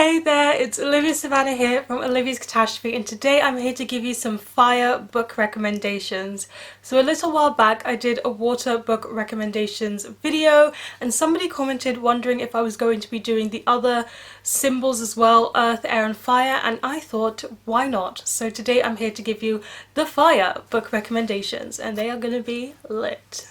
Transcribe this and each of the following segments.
Hey there, it's Olivia-Savannah here from Olivia's Catastrophe, and today I'm here to give you some fire book recommendations. So a little while back I did a water book recommendations video and somebody commented wondering if I was going to be doing the other symbols as well, earth, air and fire, and I thought why not? So today I'm here to give you the fire book recommendations and they are going to be lit.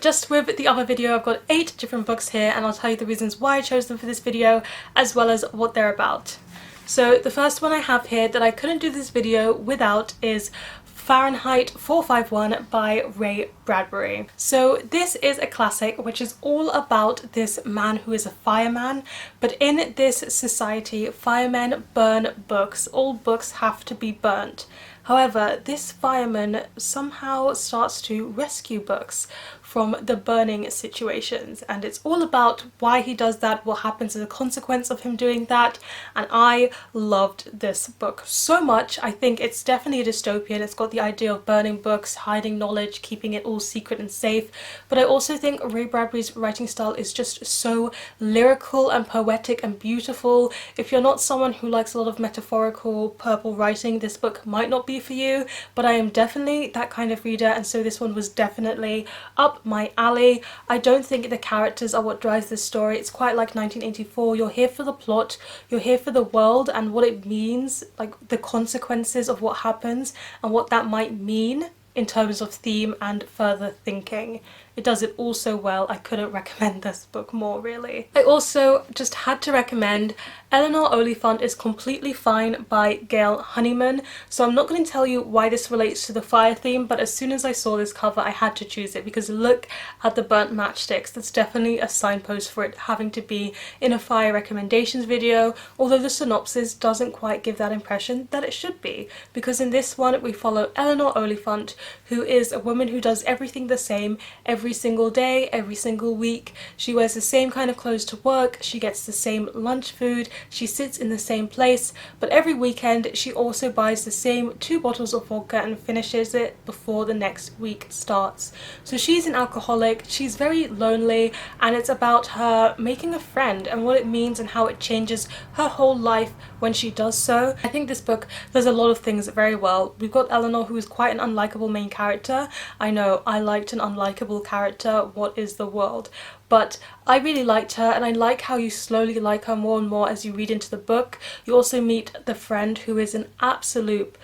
Just with the other video, I've got 8 different books here and I'll tell you the reasons why I chose them for this video as well as what they're about. So the first one I have here that I couldn't do this video without is Fahrenheit 451 by Ray Bradbury. So this is a classic which is all about this man who is a fireman, but in this society firemen burn books. All books have to be burnt. However, this fireman somehow starts to rescue books from the burning situations, and it's all about why he does that, what happens as a consequence of him doing that, and I loved this book so much. I think it's definitely a dystopian. It's got the idea of burning books, hiding knowledge, keeping it all secret and safe, but I also think Ray Bradbury's writing style is just so lyrical and poetic and beautiful. If you're not someone who likes a lot of metaphorical purple writing, this book might not be for you, but I am definitely that kind of reader, and so this one was definitely up my alley. I don't think the characters are what drives this story. It's quite like 1984. You're here for the plot, you're here for the world and what it means, like the consequences of what happens and what that might mean in terms of theme and further thinking. It does it all so well. I couldn't recommend this book more, really. I also just had to recommend Eleanor Oliphant is Completely Fine by Gail Honeyman. So I'm not going to tell you why this relates to the fire theme, but as soon as I saw this cover I had to choose it because look at the burnt matchsticks. That's definitely a signpost for it having to be in a fire recommendations video, although the synopsis doesn't quite give that impression that it should be, because in this one we follow Eleanor Oliphant, who is a woman who does everything the same every single day, every single week. She wears the same kind of clothes to work, she gets the same lunch food, she sits in the same place, but every weekend she also buys the same 2 bottles of vodka and finishes it before the next week starts. So she's an alcoholic, she's very lonely, and it's about her making a friend and what it means and how it changes her whole life when she does so. I think this book does a lot of things very well. We've got Eleanor, who is quite an unlikable main character. I know, I liked an unlikable character, what is the world? But I really liked her, and I like how you slowly like her more and more as you read into the book. You also meet the friend who is an absolute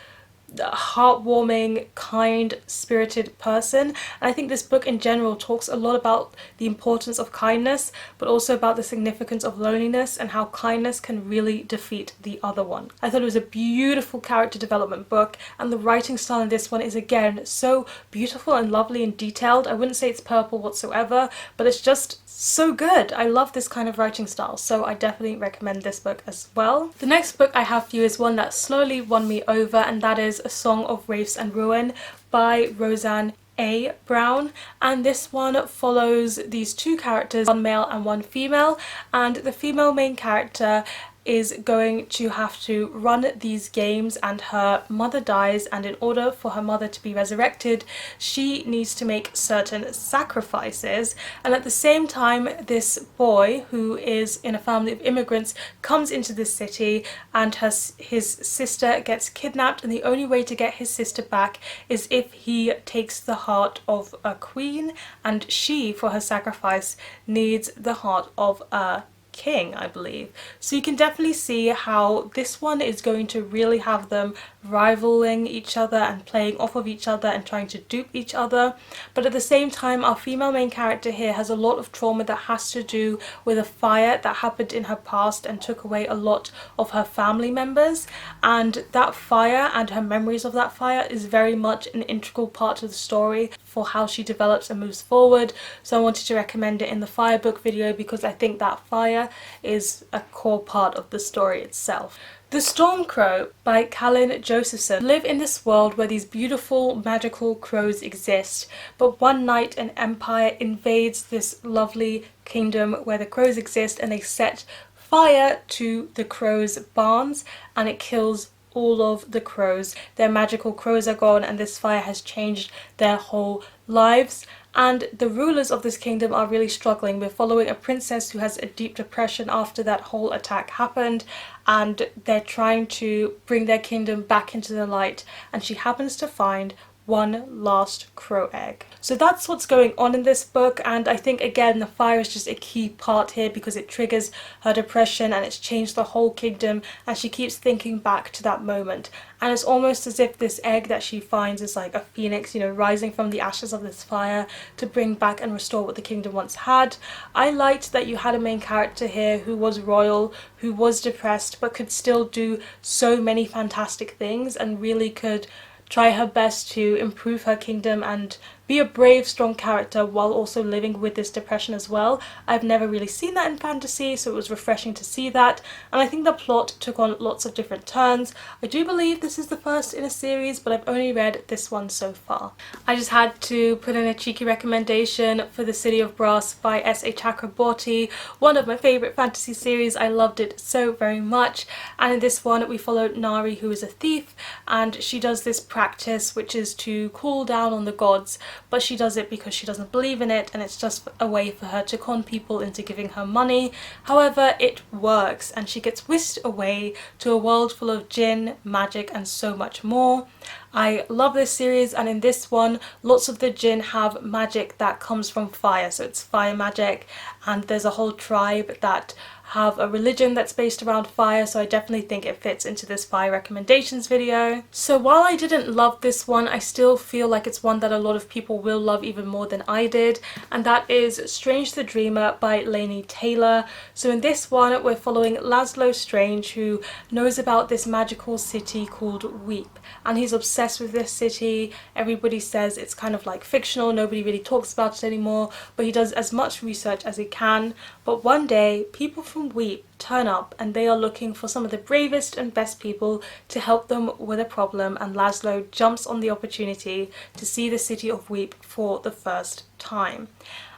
heartwarming, kind, spirited person, and I think this book in general talks a lot about the importance of kindness, but also about the significance of loneliness and how kindness can really defeat the other one. I thought it was a beautiful character development book, and the writing style in this one is again so beautiful and lovely and detailed. I wouldn't say it's purple whatsoever, but it's just so good. I love this kind of writing style, so I definitely recommend this book as well. The next book I have for you is one that slowly won me over, and that is A Song of Wraiths and Ruin by Roseanne A. Brown, and this one follows these 2 characters, one male and one female, and the female main character is going to have to run these games, and her mother dies, and in order for her mother to be resurrected she needs to make certain sacrifices, and at the same time this boy, who is in a family of immigrants, comes into this city, and his sister gets kidnapped, and the only way to get his sister back is if he takes the heart of a queen, and she, for her sacrifice, needs the heart of a king, I believe. So you can definitely see how this one is going to really have them rivaling each other and playing off of each other and trying to dupe each other, but at the same time our female main character here has a lot of trauma that has to do with a fire that happened in her past and took away a lot of her family members, and that fire and her memories of that fire is very much an integral part of the story for how she develops and moves forward. So I wanted to recommend it in the fire book video because I think that fire is a core part of the story itself. The Stormcrow by Kalyn Josephson. Live in this world where these beautiful magical crows exist, but one night an empire invades this lovely kingdom where the crows exist, and they set fire to the crows' barns and it kills all of the crows. Their magical crows are gone and this fire has changed their whole lives. and the rulers of this kingdom are really struggling. We're following a princess who has a deep depression after that whole attack happened, and they're trying to bring their kingdom back into the light, and she happens to find one last crow egg. So that's what's going on in this book, and I think again the fire is just a key part here because it triggers her depression and it's changed the whole kingdom, and she keeps thinking back to that moment, and it's almost as if this egg that she finds is like a phoenix, you know, rising from the ashes of this fire to bring back and restore what the kingdom once had. I liked that you had a main character here who was royal, who was depressed, but could still do so many fantastic things and really could try her best to improve her kingdom and be a brave, strong character while also living with this depression as well. I've never really seen that in fantasy, so it was refreshing to see that, and I think the plot took on lots of different turns. I do believe this is the first in a series, but I've only read this one so far. I just had to put in a cheeky recommendation for The City of Brass by S.A. Chakraborty, one of my favourite fantasy series. I loved it so very much, and in this one we followed Nari, who is a thief, and she does this practice which is to call down on the gods, but she does it because she doesn't believe in it, and it's just a way for her to con people into giving her money. However, it works, and she gets whisked away to a world full of jinn, magic, and so much more. I love this series, and in this one lots of the jinn have magic that comes from fire, so it's fire magic, and there's a whole tribe that have a religion that's based around fire, so I definitely think it fits into this fire recommendations video. So while I didn't love this one, I still feel like it's one that a lot of people will love even more than I did, and that is Strange the Dreamer by Laini Taylor. So in this one we're following Laszlo Strange, who knows about this magical city called Weep, and he's obsessed with this city. Everybody says it's kind of like fictional, nobody really talks about it anymore, but he does as much research as he can. But one day people from Weep turn up, and they are looking for some of the bravest and best people to help them with a problem, and Laszlo jumps on the opportunity to see the city of Weep for the first time.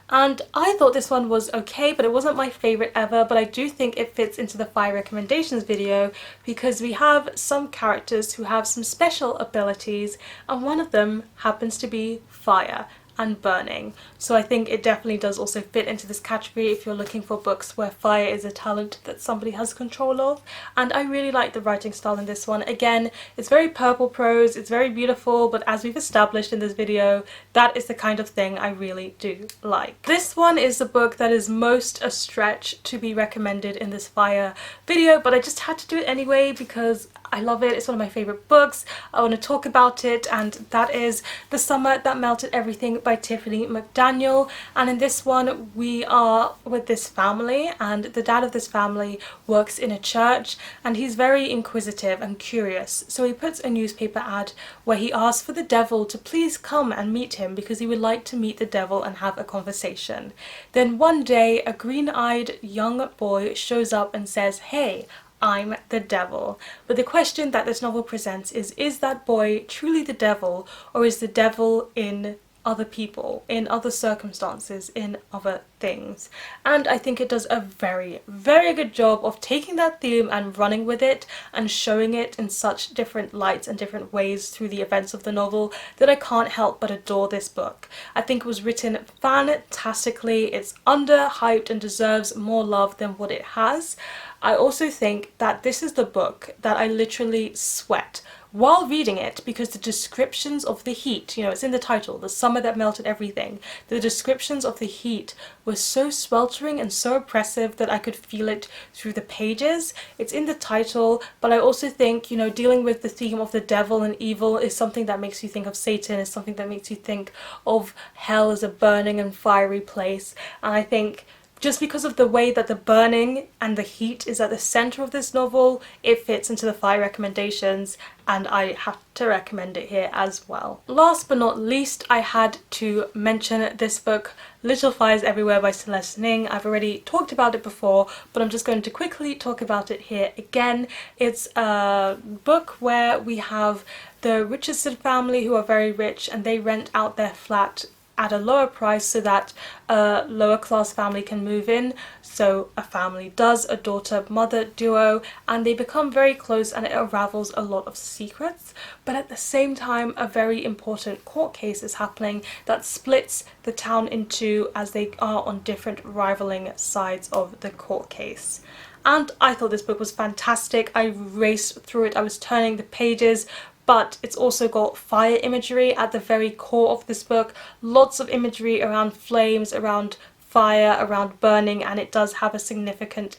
And I thought this one was okay, but it wasn't my favourite ever, but I do think it fits into the fire recommendations video because we have some characters who have some special abilities, and one of them happens to be fire and burning. So I think it definitely does also fit into this category if you're looking for books where fire is a talent that somebody has control of. And I really like the writing style in this one. Again, it's very purple prose, it's very beautiful, but as we've established in this video, that is the kind of thing I really do like. This one is the book that is most a stretch to be recommended in this fire video, but I just had to do it anyway because I love it. It's one of my favourite books. I want to talk about it, and that is The Summer That Melted Everything by Tiffany McDaniel. And in this one we are with this family, and the dad of this family works in a church, and he's very inquisitive and curious. So he puts a newspaper ad where he asks for the devil to please come and meet him because he would like to meet the devil and have a conversation. Then one day a green-eyed young boy shows up and says, "Hey, I'm the devil." But the question that this novel presents is that boy truly the devil, or is the devil in other people, in other circumstances, in other things? And I think it does a very, very good job of taking that theme and running with it and showing it in such different lights and different ways through the events of the novel that I can't help but adore this book. I think it was written fantastically. It's underhyped and deserves more love than what it has. I also think that this is the book that I literally sweat while reading it because the descriptions of the heat, you know, it's in the title, The Summer That Melted Everything, the descriptions of the heat were so sweltering and so oppressive that I could feel it through the pages. It's in the title, but I also think, you know, dealing with the theme of the devil and evil is something that makes you think of Satan, is something that makes you think of hell as a burning and fiery place, and I think just because of the way that the burning and the heat is at the centre of this novel, it fits into the fire recommendations, and I have to recommend it here as well. Last but not least, I had to mention this book, Little Fires Everywhere by Celeste. I've already talked about it before, but I'm just going to quickly talk about it here again. It's a book where we have the Richardson family who are very rich, and they rent out their flat at a lower price so that a lower class family can move in. So a family does, a daughter-mother duo, and they become very close and it unravels a lot of secrets. But at the same time, a very important court case is happening that splits the town in two as they are on different rivaling sides of the court case. And I thought this book was fantastic. I raced through it, I was turning the pages, but it's also got fire imagery at the very core of this book. Lots of imagery around flames, around fire, around burning, and it does have a significant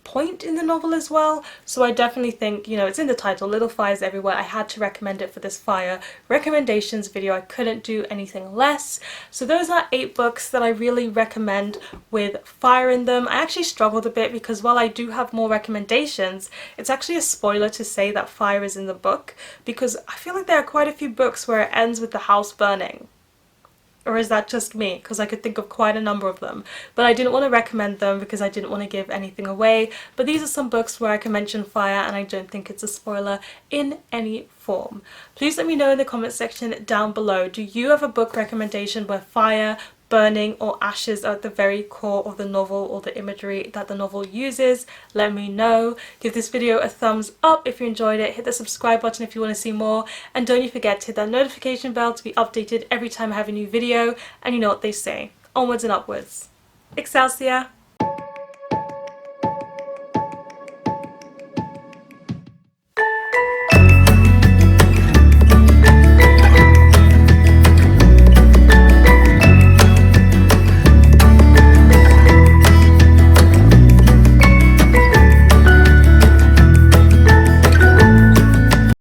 point in the novel as well. So I definitely think, you know, it's in the title, Little Fires Everywhere. I had to recommend it for this fire recommendations video. I couldn't do anything less. So those are 8 books that I really recommend with fire in them. I actually struggled a bit because while I do have more recommendations, it's actually a spoiler to say that fire is in the book, because I feel like there are quite a few books where it ends with the house burning. Or is that just me? Because I could think of quite a number of them. But I didn't want to recommend them because I didn't want to give anything away. But these are some books where I can mention fire and I don't think it's a spoiler in any form. Please let me know in the comment section down below. Do you have a book recommendation where fire, burning or ashes are at the very core of the novel or the imagery that the novel uses? Let me know. Give this video a thumbs up if you enjoyed it. Hit the subscribe button if you want to see more, and don't you forget to hit that notification bell to be updated every time I have a new video. And you know what they say, onwards and upwards. Excelsior!